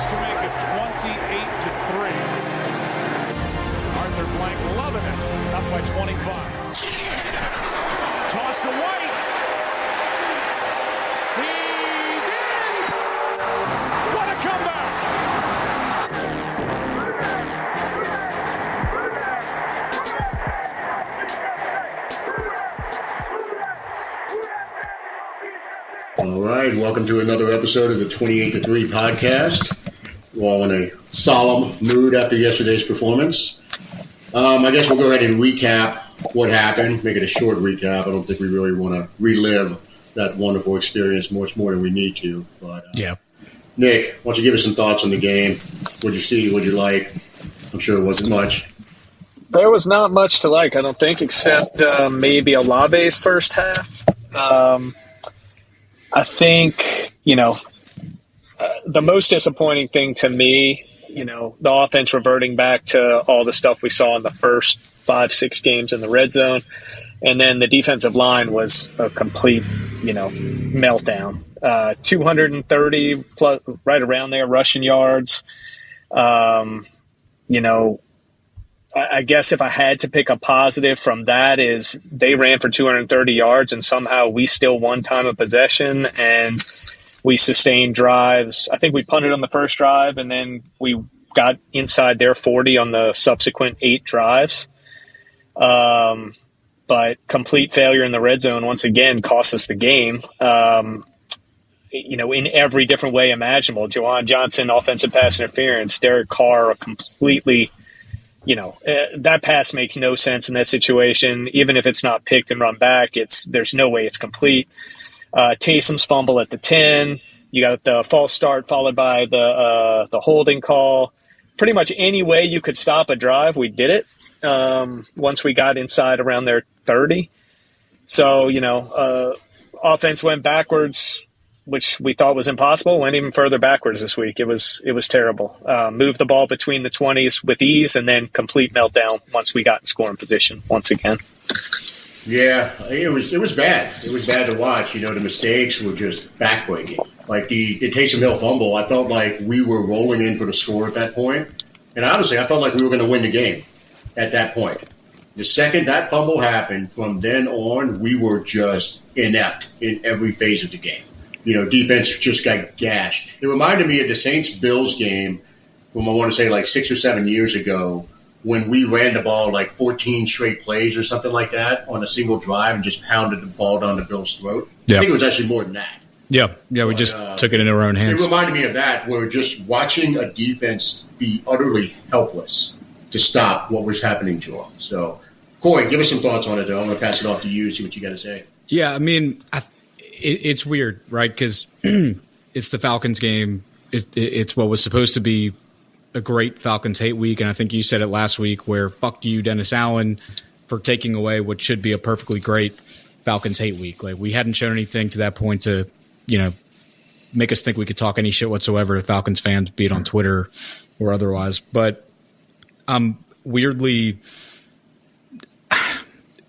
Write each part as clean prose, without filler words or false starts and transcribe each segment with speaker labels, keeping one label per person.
Speaker 1: chance to make it 28-3. Arthur Blank loving it. Up by 25. Toss to White. He's in! What a comeback!
Speaker 2: All right, welcome to another episode of the 28-3 podcast. We're all in a solemn mood after yesterday's performance. I guess we'll go ahead and recap what happened, make it a short recap. I don't think we really want to relive that wonderful experience much more than we need to. But
Speaker 3: yeah.
Speaker 2: Nick, why don't you give us some thoughts on the game? What'd you see? What'd you like? I'm sure it wasn't much.
Speaker 4: There was not much to like, I don't think, except maybe Olave's first half. I think, the most disappointing thing to me, the offense reverting back to all the stuff we saw in the first 5-6 games in the red zone. And then the defensive line was a complete, meltdown. 230 plus, right around there, rushing yards. I guess if I had to pick a positive from that is they ran for 230 yards and somehow we still won time of possession and we sustained drives. I think we punted on the first drive and then we got inside their 40 on the subsequent 8 drives. But complete failure in the red zone once again cost us the game. In every different way imaginable. Juwan Johnson, offensive pass interference, Derek Carr, completely – that pass makes no sense in that situation. Even if it's not picked and run back, there's no way it's complete. Taysom's fumble at the 10. You got the false start followed by the holding call. Pretty much any way you could stop a drive, we did it once we got inside around their 30. So, offense went backwards, which we thought was impossible, went even further backwards this week. It was terrible. Moved the ball between the 20s with ease and then complete meltdown once we got in scoring position once again.
Speaker 2: Yeah, it was bad. It was bad to watch. The mistakes were just backbreaking. Like the Taysom Hill fumble, I felt like we were rolling in for the score at that point. And honestly, I felt like we were going to win the game at that point. The second that fumble happened, from then on, we were just inept in every phase of the game. Defense just got gashed. It reminded me of the Saints-Bills game from, I want to say, like 6 or 7 years ago when we ran the ball like 14 straight plays or something like that on a single drive and just pounded the ball down the Bills' throat. Yep. I think it was actually more than that.
Speaker 3: Yeah, we just took it into our own hands.
Speaker 2: It reminded me of that, where just watching a defense be utterly helpless to stop what was happening to them. So, Corey, give us some thoughts on it, though. I'm going to pass it off to you, see what you got to say.
Speaker 3: Yeah, I mean, it's weird, right? Because it's the Falcons game. It's what was supposed to be a great Falcons hate week, and I think you said it last week where fuck you, Dennis Allen, for taking away what should be a perfectly great Falcons hate week. Like, we hadn't shown anything to that point to, make us think we could talk any shit whatsoever to Falcons fans, be it on Twitter or otherwise. But weirdly,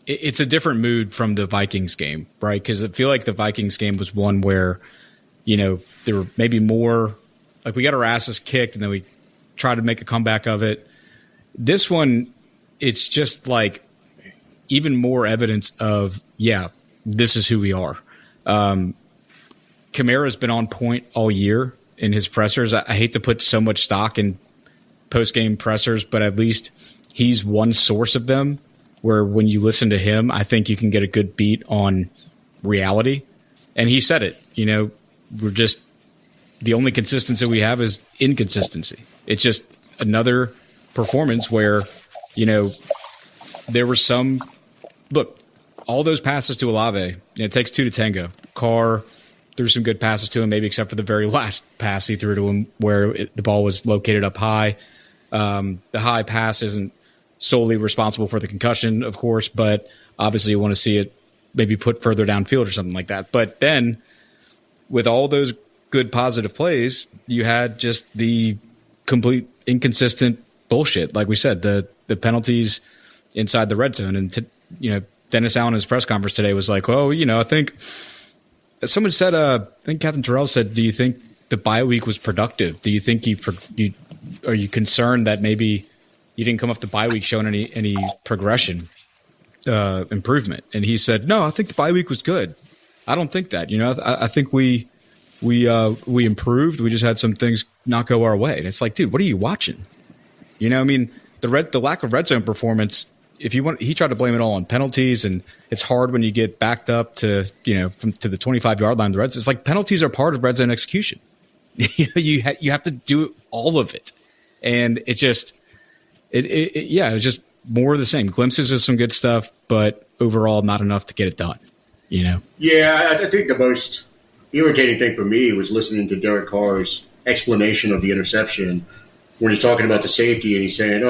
Speaker 3: it's a different mood from the Vikings game, right? Because I feel like the Vikings game was one where, there were maybe more – like we got our asses kicked and then we tried to make a comeback of it. This one, it's just like even more evidence of, this is who we are. Kamara's been on point all year in his pressers. I hate to put so much stock in post-game pressers, but at least he's one source of them where when you listen to him, I think you can get a good beat on reality. And he said it, we're just the only consistency we have is inconsistency. It's just another performance where, there were some – look, all those passes to Olave, it takes 2 to tango. Carr threw some good passes to him, maybe except for the very last pass he threw to him where the ball was located up high. The high pass isn't solely responsible for the concussion, of course, but obviously you want to see it maybe put further downfield or something like that. But then with all those good positive plays, you had just the complete inconsistent bullshit. Like we said, the penalties inside the red zone. And, Dennis Allen in his press conference today was like, I think someone said, I think Captain Terrell said, do you think the bye week was productive? Do you think are you concerned that maybe you didn't come off the bye week showing any progression, improvement? And he said, no, I think the bye week was good. I don't think that. I think we improved. We just had some things not go our way. And it's like, dude, what are you watching? The lack of red zone performance. He tried to blame it all on penalties, and it's hard when you get backed up to to the 25-yard line. The red zone. It's like penalties are part of red zone execution. You have to do all of it, and it was just more of the same. Glimpses of some good stuff, but overall not enough to get it done.
Speaker 2: Yeah, I think the most irritating thing for me was listening to Derek Carr's explanation of the interception when he's talking about the safety, and he's saying,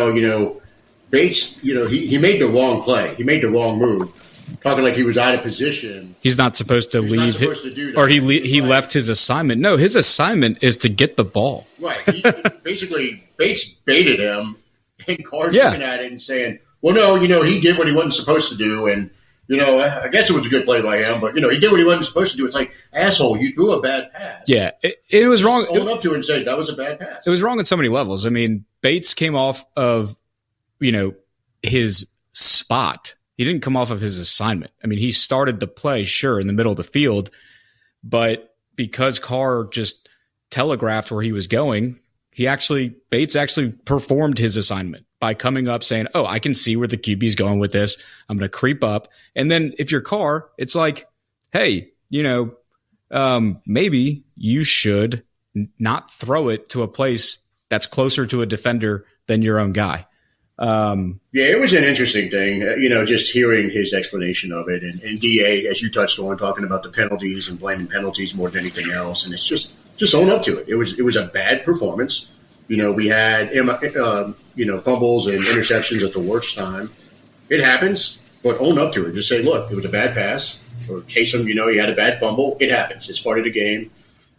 Speaker 2: Bates, he made the wrong play. He made the wrong move. Talking like he was out of position.
Speaker 3: He's not supposed to leave.
Speaker 2: Not supposed to do that.
Speaker 3: Or he left his assignment. No, his assignment is to get the ball.
Speaker 2: Right. Basically, Bates baited him, and Carr's looking at it and saying, well, no, he did what he wasn't supposed to do, and, I guess it was a good play by him, but, he did what he wasn't supposed to do. It's like, asshole, you threw a bad pass.
Speaker 3: Yeah, it was wrong.
Speaker 2: Own up to it and say, that was a bad pass.
Speaker 3: It was wrong on so many levels. I mean, Bates came off of his spot. He didn't come off of his assignment. I mean, he started the play, sure, in the middle of the field, but because Carr just telegraphed where he was going, Bates actually performed his assignment by coming up saying, oh, I can see where the QB is going with this. I'm going to creep up. And then if you're Carr, it's like, hey, maybe you should not throw it to a place that's closer to a defender than your own guy.
Speaker 2: It was an interesting thing, just hearing his explanation of it, and DA, as you touched on, talking about the penalties and blaming penalties more than anything else, and it's just own up to it. It was a bad performance. We had fumbles and interceptions at the worst time. It happens, but own up to it. Just say, look, it was a bad pass. Or Taysom, he had a bad fumble. It happens. It's part of the game.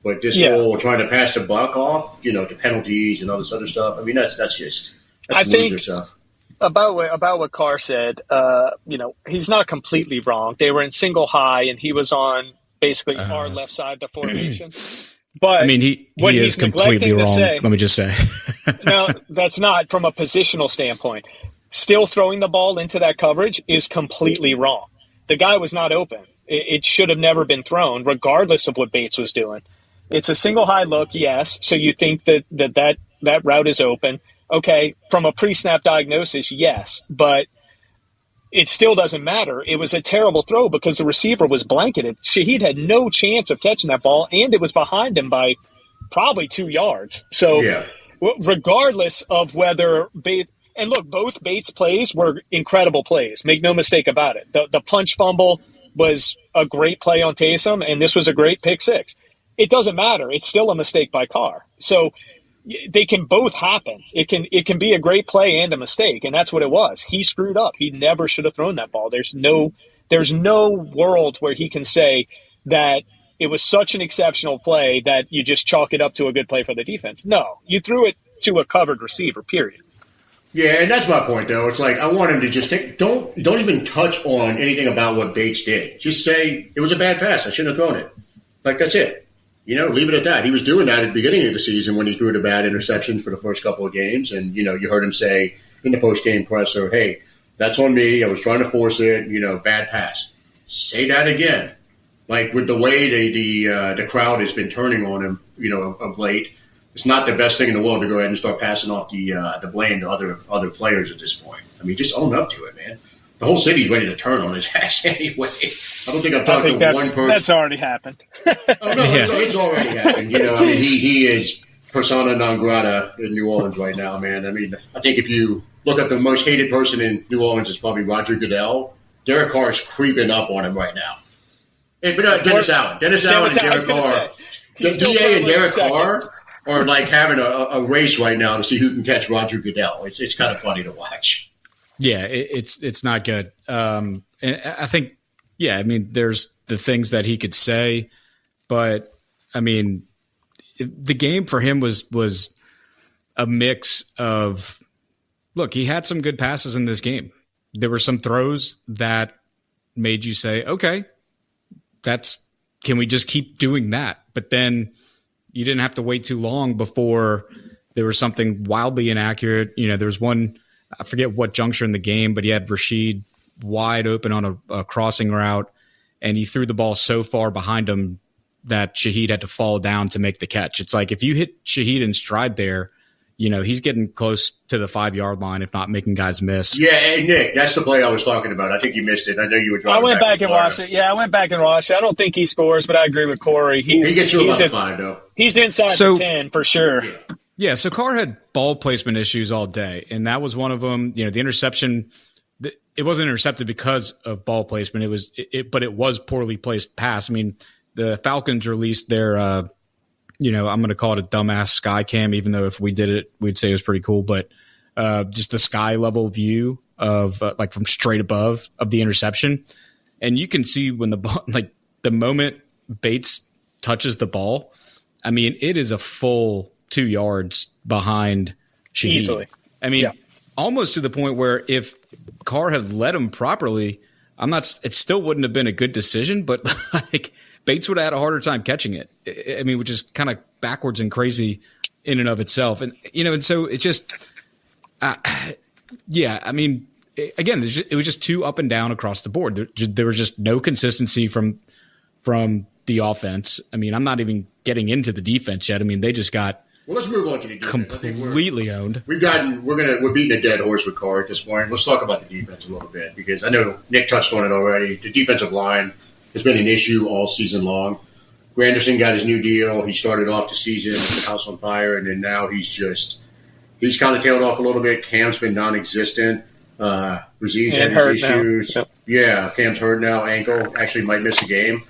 Speaker 2: But this whole trying to pass the buck off, to penalties and all this other stuff. I mean, that's loser stuff.
Speaker 4: About what Carr said, he's not completely wrong. They were in single high, and he was on basically our left side of the formation. But
Speaker 3: I mean, he is completely wrong. Let me just say,
Speaker 4: no, that's not from a positional standpoint. Still throwing the ball into that coverage is completely wrong. The guy was not open. It should have never been thrown, regardless of what Bates was doing. It's a single high look, yes. So you think that route is open. Okay, from a pre-snap diagnosis, yes, but it still doesn't matter. It was a terrible throw because the receiver was blanketed. Shaheed had no chance of catching that ball, and it was behind him by probably 2 yards. So regardless of whether Bates – and look, both Bates plays were incredible plays. Make no mistake about it. The punch fumble was a great play on Taysom, and this was a great pick six. It doesn't matter. It's still a mistake by Carr. So – they can both happen. It can be a great play and a mistake, and that's what it was. He screwed up. He never should have thrown that ball. There's no world where he can say that it was such an exceptional play that you just chalk it up to a good play for the defense. No, you threw it to a covered receiver, period.
Speaker 2: Yeah, and that's my point, though. It's like I want him to just don't even touch on anything about what Bates did. Just say it was a bad pass. I shouldn't have thrown it. Like, that's it. Leave it at that. He was doing that at the beginning of the season when he threw the bad interception for the first couple of games. And, you heard him say in the post-game presser, hey, that's on me. I was trying to force it, bad pass. Say that again. Like with the way the crowd has been turning on him, of late, it's not the best thing in the world to go ahead and start passing off the blame to other players at this point. I mean, just own up to it, man. The whole city's ready to turn on his ass anyway. I don't think I've talked to one person.
Speaker 4: That's already happened.
Speaker 2: It's already happened. He is persona non grata in New Orleans right now, man. I mean, I think if you look at the most hated person in New Orleans, it's probably Roger Goodell. Derek Carr is creeping up on him right now. Hey, but Dennis Allen and Derek Carr. DA and Derek Carr are like having a race right now to see who can catch Roger Goodell. It's kind of funny to watch.
Speaker 3: Yeah, it's not good. And I think, there's the things that he could say, but I mean, the game for him was a mix of, look, he had some good passes in this game. There were some throws that made you say, okay, can we just keep doing that? But then, you didn't have to wait too long before there was something wildly inaccurate. There was one, I forget what juncture in the game, but he had Rashid wide open on a crossing route, and he threw the ball so far behind him that Shaheed had to fall down to make the catch. It's like if you hit Shaheed in stride there, he's getting close to the 5-yard line, if not making guys miss.
Speaker 2: Yeah, hey, Nick, that's the play I was talking about. I think you missed it. I know you were driving.
Speaker 4: I went back and watched it. Yeah, I went back and watched it. I don't think he scores, but I agree with Corey.
Speaker 2: He gets you about 5, though.
Speaker 4: He's inside the 10 for sure.
Speaker 3: Yeah, so Carr had ball placement issues all day, and that was one of them. The interception, it wasn't intercepted because of ball placement. But it was poorly placed pass. I mean, the Falcons released their I'm going to call it a dumbass sky cam, even though if we did it, we'd say it was pretty cool. But just the sky level view of like from straight above of the interception. And you can see when the ball, like the moment Bates touches the ball, I mean, it is a full 2 yards behind Shaheed.
Speaker 4: Easily.
Speaker 3: I mean, almost to the point where if Carr had led him properly, it still wouldn't have been a good decision, but like Bates would have had a harder time catching it. I mean, which is kind of backwards and crazy in and of itself. And, and so it just, I mean, again, it was just too up and down across the board. There was just no consistency from the offense. I mean, I'm not even getting into the defense yet. I mean, they just got
Speaker 2: let's move on to the defense.
Speaker 3: Completely owned.
Speaker 2: We're beating a dead horse with Carr at this point. Let's talk about the defense a little bit because I know Nick touched on it already. The defensive line has been an issue all season long. Granderson got his new deal. He started off the season house on fire, and then now he's kind of tailed off a little bit. Cam's been non-existent. Raziz had his issues. Yep. Yeah, Cam's hurt now, ankle. Actually might miss a game.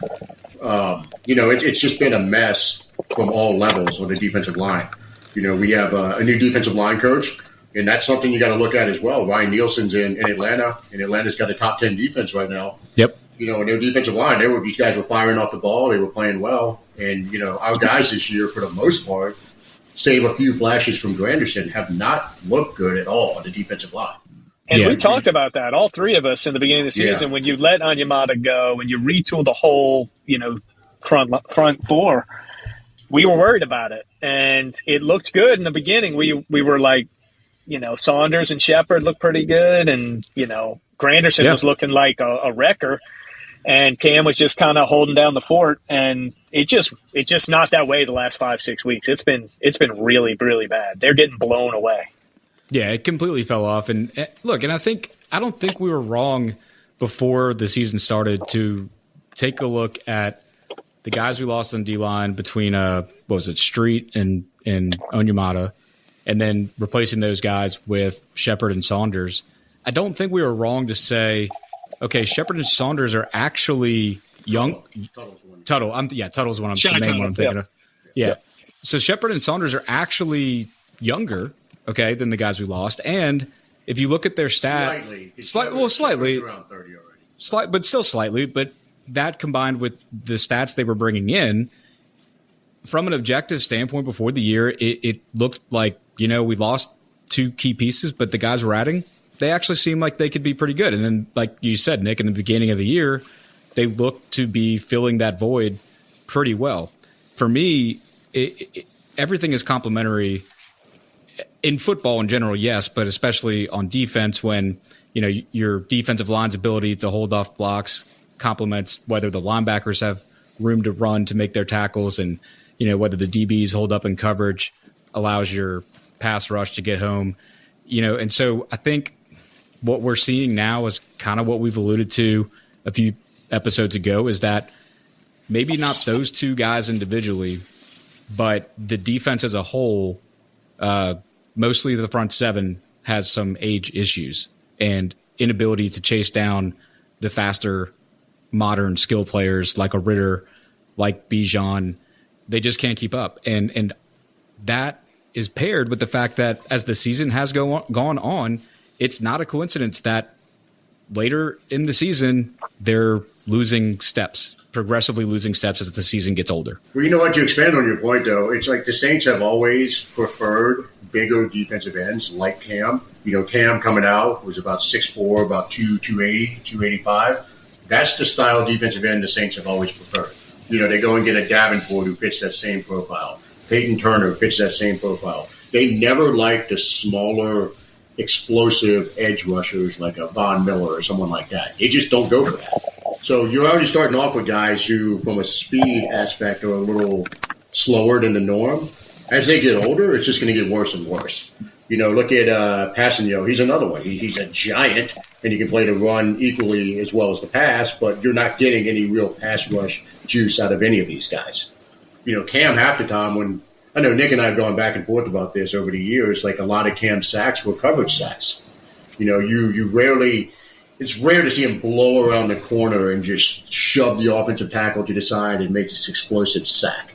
Speaker 2: It's just been a mess from all levels on the defensive line. We have a new defensive line coach, and that's something you got to look at as well. Ryan Nielsen's in Atlanta, and Atlanta's got a top 10 defense right now.
Speaker 3: Yep.
Speaker 2: And their defensive line, these guys were firing off the ball. They were playing well. And, our guys this year, for the most part, save a few flashes from Granderson, have not looked good at all on the defensive line.
Speaker 4: And we talked about that, all three of us, in the beginning of the season. When you let Onyemata go, when you retool the whole, front four, we were worried about it. And it looked good in the beginning. We were like, Saunders and Shepard looked pretty good. And, Granderson was looking like a wrecker. And Cam was just kind of holding down the fort. And it's just not that way the last 5-6 weeks. It's been really, really bad. They're getting blown away.
Speaker 3: Yeah, it completely fell off. And look, and I don't think we were wrong before the season started to take a look at the guys we lost on D-line between Street and Onyemata, and then replacing those guys with Shepard and Saunders. I don't think we were wrong to say, okay, Shepard and Saunders are actually young. Tuttle. Tuttle's the main one I'm thinking of. Yeah. So Shepard and Saunders are actually younger, okay, than the guys we lost. And if you look at their slightly,
Speaker 2: around 30 already.
Speaker 3: But still slightly. But that combined with the stats they were bringing in, from an objective standpoint before the year, it looked like, we lost 2 key pieces, but the guys we're adding, they actually seemed like they could be pretty good. And then, like you said, Nick, in the beginning of the year, they looked to be filling that void pretty well. For me, everything is complementary in football in general, yes, but especially on defense when, your defensive line's ability to hold off blocks complements whether the linebackers have room to run to make their tackles and, whether the DBs hold up in coverage allows your pass rush to get home, and so I think what we're seeing now is kind of what we've alluded to a few episodes ago, is that maybe not those 2 guys individually, but the defense as a whole, mostly the front 7, has some age issues and inability to chase down the faster modern skill players like a Ritter, like Bijan. They just can't keep up. And that is paired with the fact that as the season has gone on, it's not a coincidence that later in the season, they're losing steps, progressively losing steps as the season gets older.
Speaker 2: Well, to expand on your point, though, it's like the Saints have always preferred bigger defensive ends like Cam. Cam coming out was about 6'4", about 280, 285. That's the style of defensive end the Saints have always preferred. They go and get a Davenport who fits that same profile. Peyton Turner fits that same profile. They never like the smaller, explosive edge rushers like a Von Miller or someone like that. They just don't go for that. So you're already starting off with guys who, from a speed aspect, are a little slower than the norm. As they get older, it's just going to get worse and worse. Look at Passanio. He's another one. He's a giant, and he can play the run equally as well as the pass, but you're not getting any real pass rush juice out of any of these guys. Cam, half the time, when I know Nick and I have gone back and forth about this over the years, like a lot of Cam sacks were coverage sacks. You rarely – it's rare to see him blow around the corner and just shove the offensive tackle to the side and make this explosive sack.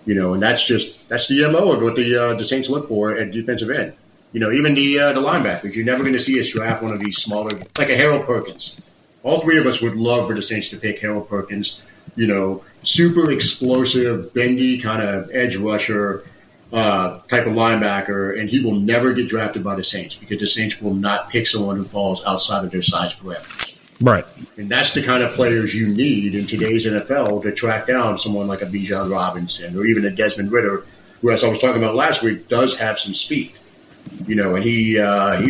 Speaker 2: And that's the MO of what the Saints look for at defensive end. Even the linebackers, you're never going to see us draft one of these smaller, like a Harold Perkins. All three of us would love for the Saints to pick Harold Perkins, super explosive, bendy kind of edge rusher type of linebacker, and he will never get drafted by the Saints because the Saints will not pick someone who falls outside of their size parameters.
Speaker 3: Right.
Speaker 2: And that's the kind of players you need in today's NFL to track down someone like a Bijan Robinson or even a Desmond Ridder, who, as I was talking about last week, does have some speed. And he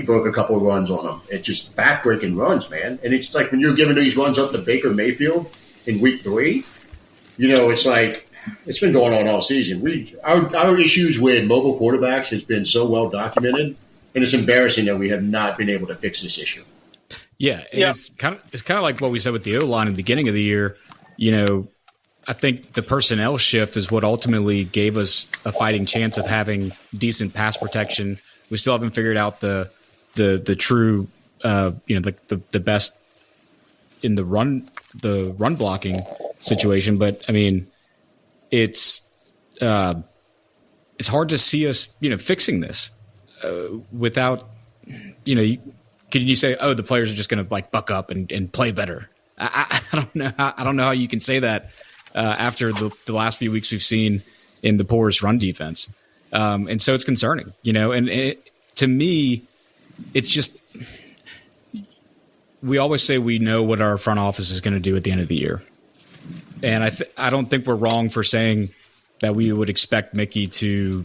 Speaker 2: broke a couple of runs on them. It's just back-breaking runs, man. And it's like when you're giving these runs up to Baker Mayfield in week 3, it's like it's been going on all season. Our issues with mobile quarterbacks has been so well documented, and it's embarrassing that we have not been able to fix this issue.
Speaker 3: Yeah, and it's kind of like what we said with the O-line in the beginning of the year. I think the personnel shift is what ultimately gave us a fighting chance of having decent pass protection. We still haven't figured out the true the best in the run blocking situation. But I mean, it's hard to see us fixing this without Can you say, oh, the players are just going to buck up and play better? I don't know. I don't know how you can say that after the last few weeks we've seen in the poorest run defense. And so it's concerning, and to me, it's just, we always say we know what our front office is going to do at the end of the year. And I don't think we're wrong for saying that we would expect Mickey to,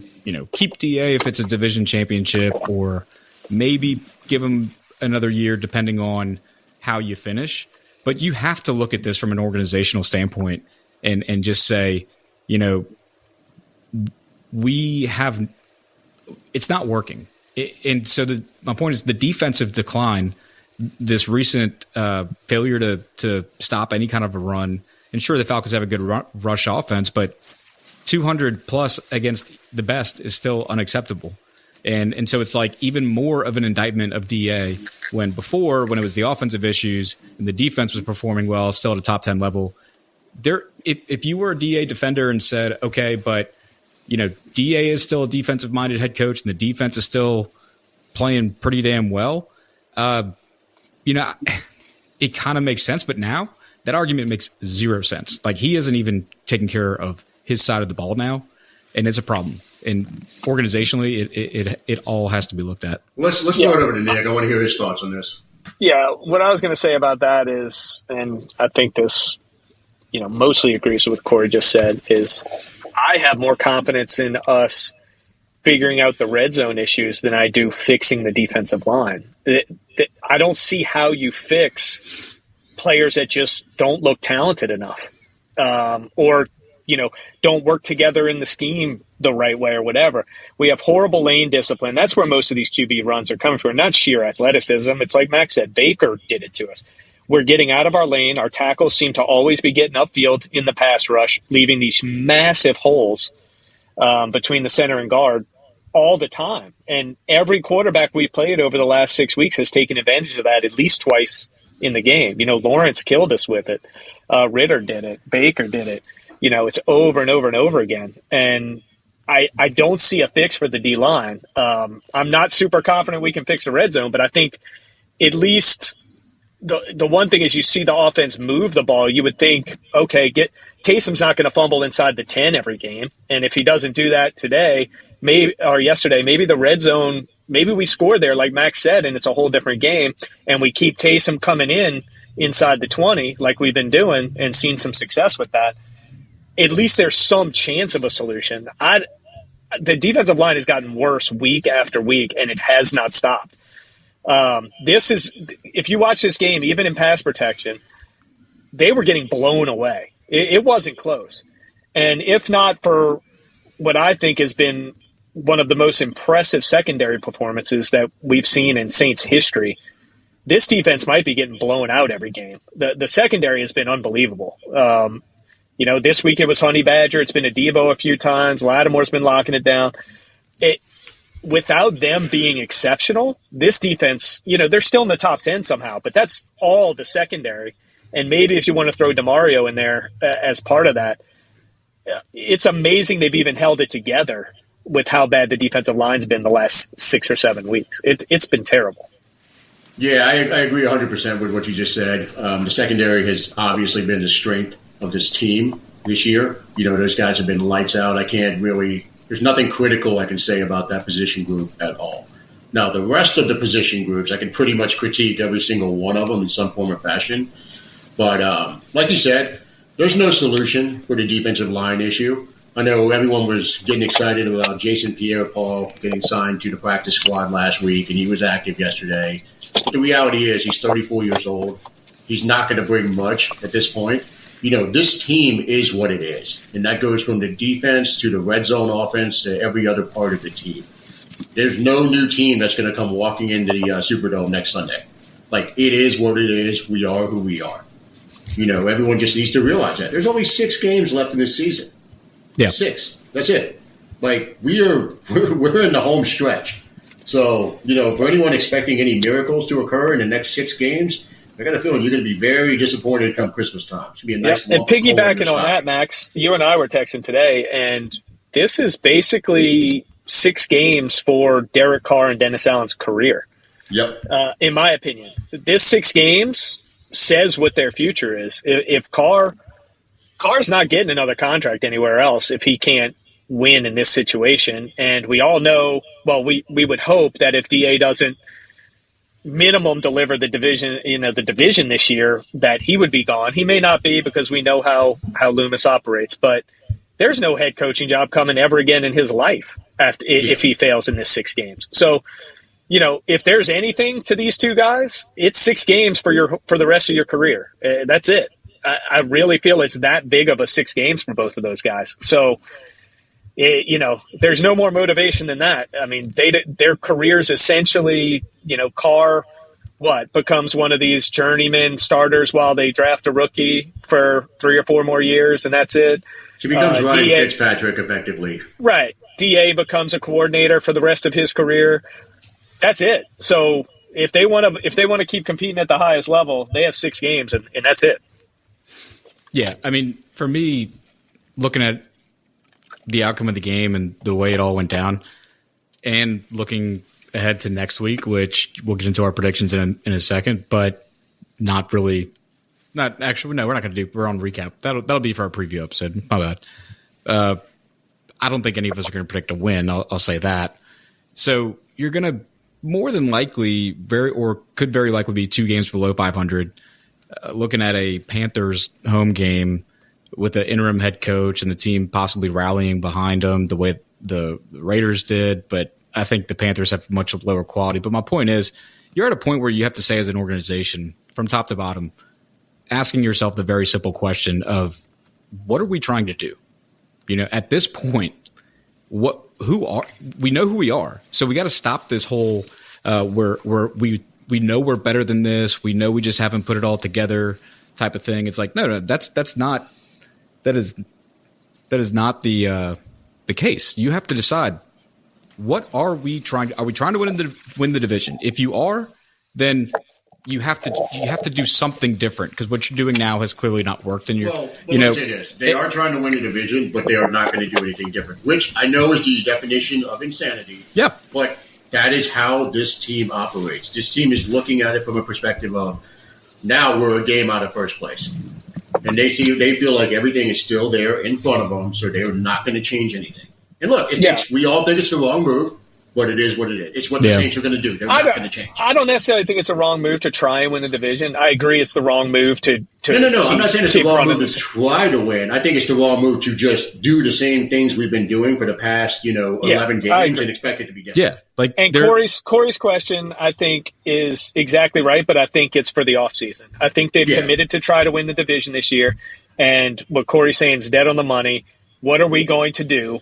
Speaker 3: keep DA if it's a division championship, or maybe give him another year depending on how you finish. But you have to look at this from an organizational standpoint and just say, it's not working. And so my point is the defensive decline, this recent failure to stop any kind of a run. And sure, the Falcons have a good rush offense, but 200 plus against the best is still unacceptable. And so it's like even more of an indictment of DA when it was the offensive issues and the defense was performing well, still at a top 10 level. If you were a DA defender and said, okay, but DA is still a defensive minded head coach and the defense is still playing pretty damn well, it kind of makes sense. But now that argument makes zero sense. Like, he isn't even taking care of his side of the ball now, and it's a problem. And organizationally, it all has to be looked at.
Speaker 2: Let's throw it over to Nick. I want to hear his thoughts on this.
Speaker 4: Yeah, what I was going to say about that is, and I think this, mostly agrees with what Corey just said, is I have more confidence in us figuring out the red zone issues than I do fixing the defensive line. I don't see how you fix players that just don't look talented enough, or don't work together in the scheme the right way or whatever. We have horrible lane discipline. That's where most of these QB runs are coming from, not sheer athleticism. It's like Max said, Baker did it to us. We're getting out of our lane. Our tackles seem to always be getting upfield in the pass rush, leaving these massive holes between the center and guard all the time. And every quarterback we've played over the last 6 weeks has taken advantage of that at least twice in the game. Lawrence killed us with it. Ritter did it. Baker did it. It's over and over and over again. And I don't see a fix for the D-line. I'm not super confident we can fix the red zone, but I think at least the one thing is you see the offense move the ball. You would think, okay, Taysom's not going to fumble inside the 10 every game. And if he doesn't do that yesterday, maybe the red zone, maybe we score there like Max said, and it's a whole different game. And we keep Taysom coming in inside the 20 like we've been doing and seen some success with that. At least there's some chance of a solution. the defensive line has gotten worse week after week, and it has not stopped. If you watch this game, even in pass protection, they were getting blown away. It wasn't close. And if not for what I think has been one of the most impressive secondary performances that we've seen in Saints history, this defense might be getting blown out every game. The secondary has been unbelievable. This week it was Honey Badger. It's been a Debo a few times. Lattimore's been locking it down. Without them being exceptional, this defense, they're still in the top 10 somehow, but that's all the secondary. And maybe if you want to throw DeMario in there as part of that, it's amazing they've even held it together with how bad the defensive line's been the last 6 or 7 weeks. It's been terrible.
Speaker 2: Yeah, I agree 100% with what you just said. The secondary has obviously been the strength of this team this year. Those guys have been lights out. There's nothing critical I can say about that position group at all. Now, the rest of the position groups, I can pretty much critique every single one of them in some form or fashion. But like you said, there's no solution for the defensive line issue. I know everyone was getting excited about Jason Pierre-Paul getting signed to the practice squad last week, and he was active yesterday. The reality is he's 34 years old. He's not going to bring much at this point. This team is what it is, and that goes from the defense to the red zone offense to every other part of the team. There's no new team that's going to come walking into the Superdome next Sunday. It is what it is. We are who we are. Everyone just needs to realize that. There's only 6 games left in this season.
Speaker 3: Yeah.
Speaker 2: 6. That's it. We're in the home stretch. So, for anyone expecting any miracles to occur in the next 6 games, I got a feeling you're going to be very disappointed come Christmas time. It's going to be a nice
Speaker 4: And piggybacking on that, Max, you and I were texting today, and this is basically 6 games for Derek Carr and Dennis Allen's career.
Speaker 2: Yep.
Speaker 4: In my opinion, this 6 games says what their future is. If Carr's not getting another contract anywhere else if he can't win in this situation. And we all know, well, we would hope that if DA doesn't minimum deliver the division this year, that he would be gone. He may not be because we know how Loomis operates, but there's no head coaching job coming ever again in his life if he fails in this 6 games. So, if there's anything to these 2 guys, it's 6 games for the rest of your career. That's it. I really feel it's that big of a 6 games for both of those guys. So, there's no more motivation than that. I mean, their careers essentially, Carr, becomes one of these journeyman starters while they draft a rookie for 3 or 4 more years, and that's it.
Speaker 2: He becomes Ryan Fitzpatrick effectively. Right.
Speaker 4: DA becomes a coordinator for the rest of his career. That's it. So if they want to keep competing at the highest level, they have 6 games, and that's it.
Speaker 3: Yeah, I mean, for me, looking at the outcome of the game and the way it all went down, and looking ahead to next week, which we'll get into our predictions in a second, but we're not going to do. We're on recap. That'll be for our preview episode. My bad. I don't think any of us are going to predict a win. I'll say that. So you're going to more than likely could very likely be 2 games below 500. Looking at a Panthers home game with the interim head coach and the team possibly rallying behind them the way the Raiders did, but I think the Panthers have much lower quality. But my point is, you're at a point where you have to say as an organization, from top to bottom, asking yourself the very simple question of, what are we trying to do? At this point, we know who we are. So we got to stop this whole we know we're better than this. We know we just haven't put it all together type of thing. It's like, no, that is not the case. You have to decide, what are we trying? Are we trying to win the division? If you are, then you have to do something different, because what you're doing now has clearly not worked. And
Speaker 2: they are trying to win a division, but they are not going to do anything different, which I know is the definition of insanity.
Speaker 3: Yeah,
Speaker 2: but that is how this team operates. This team is looking at it from a perspective of, now we're a game out of first place, and they feel like everything is still there in front of them, so they're not going to change anything. And look, we all think it's the wrong move, but it is what it is. It's what the Saints are going to do. They're not going to change.
Speaker 4: I don't necessarily think it's a wrong move to try and win the division. I agree it's the wrong move to
Speaker 2: No. I'm not saying it's the wrong move to try to win. I think it's the wrong move to just do the same things we've been doing for the past, 11 games and expect it to be different.
Speaker 3: Yeah.
Speaker 4: And Corey's question, I think, is exactly right, but I think it's for the offseason. I think they've committed to try to win the division this year. And what Corey's saying is dead on the money. What are we going to do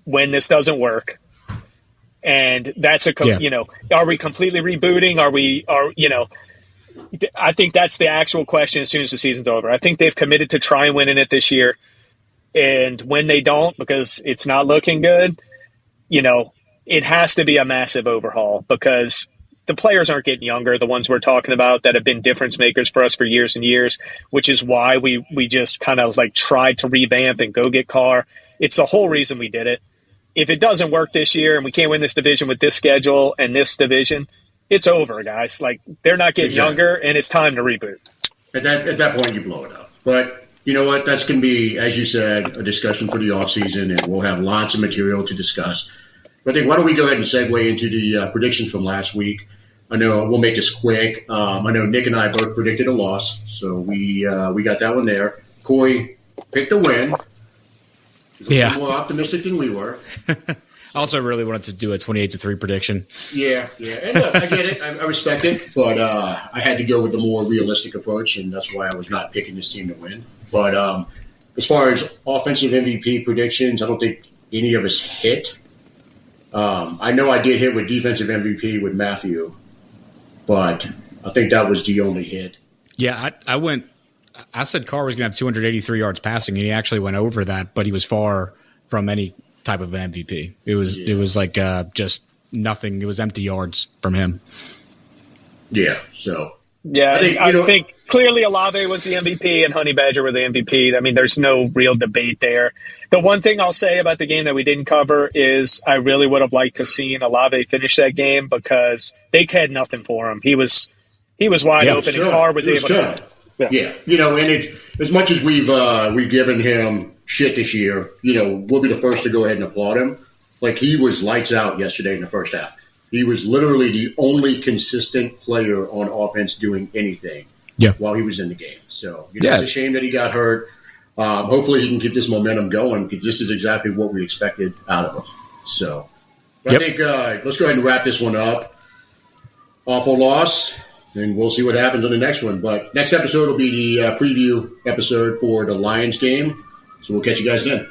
Speaker 4: when this doesn't work? And that's are we completely rebooting? I think that's the actual question as soon as the season's over. I think they've committed to try and winning it this year. And when they don't, because it's not looking good, it has to be a massive overhaul because the players aren't getting younger, the ones we're talking about that have been difference makers for us for years and years, which is why we just kind of tried to revamp and go get Carr. It's the whole reason we did it. If it doesn't work this year and we can't win this division with this schedule and this division, it's over, guys. They're not getting younger, and it's time to reboot.
Speaker 2: At that point, you blow it up. But you know what? That's going to be, as you said, a discussion for the offseason, and we'll have lots of material to discuss. But I think why don't we go ahead and segue into the predictions from last week? I know we'll make this quick. I know Nick and I both predicted a loss, so we got that one there. Corey picked a win. He's a little more optimistic than we were.
Speaker 3: I also really wanted to do a 28-3 prediction.
Speaker 2: Yeah. And look, I get it. I respect it. But I had to go with the more realistic approach, and that's why I was not picking this team to win. But as far as offensive MVP predictions, I don't think any of us hit. I know I did hit with defensive MVP with Matthew, but I think that was the only hit.
Speaker 3: Yeah, I said Carr was going to have 283 yards passing, and he actually went over that, but he was far from any type of an MVP. It was just nothing. It was empty yards from him.
Speaker 2: Yeah. So
Speaker 4: yeah, I think clearly Olave was the MVP and Honey Badger were the MVP. I mean, there's no real debate there. The one thing I'll say about the game that we didn't cover is I really would have liked to seen Olave finish that game because they had nothing for him. He was wide open, and Carr was able to.
Speaker 2: Yeah. And as much as we've given him shit this year, we'll be the first to go ahead and applaud him. He was lights out yesterday in the first half. He was literally the only consistent player on offense doing anything while he was in the game. So it's a shame that he got hurt. Hopefully he can keep this momentum going because this is exactly what we expected out of him. So I think let's go ahead and wrap this one up. Awful loss. And we'll see what happens on the next one. But next episode will be the preview episode for the Lions game. So we'll catch you guys then.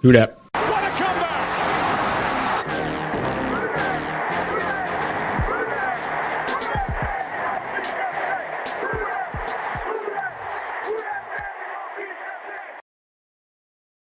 Speaker 3: Who dat?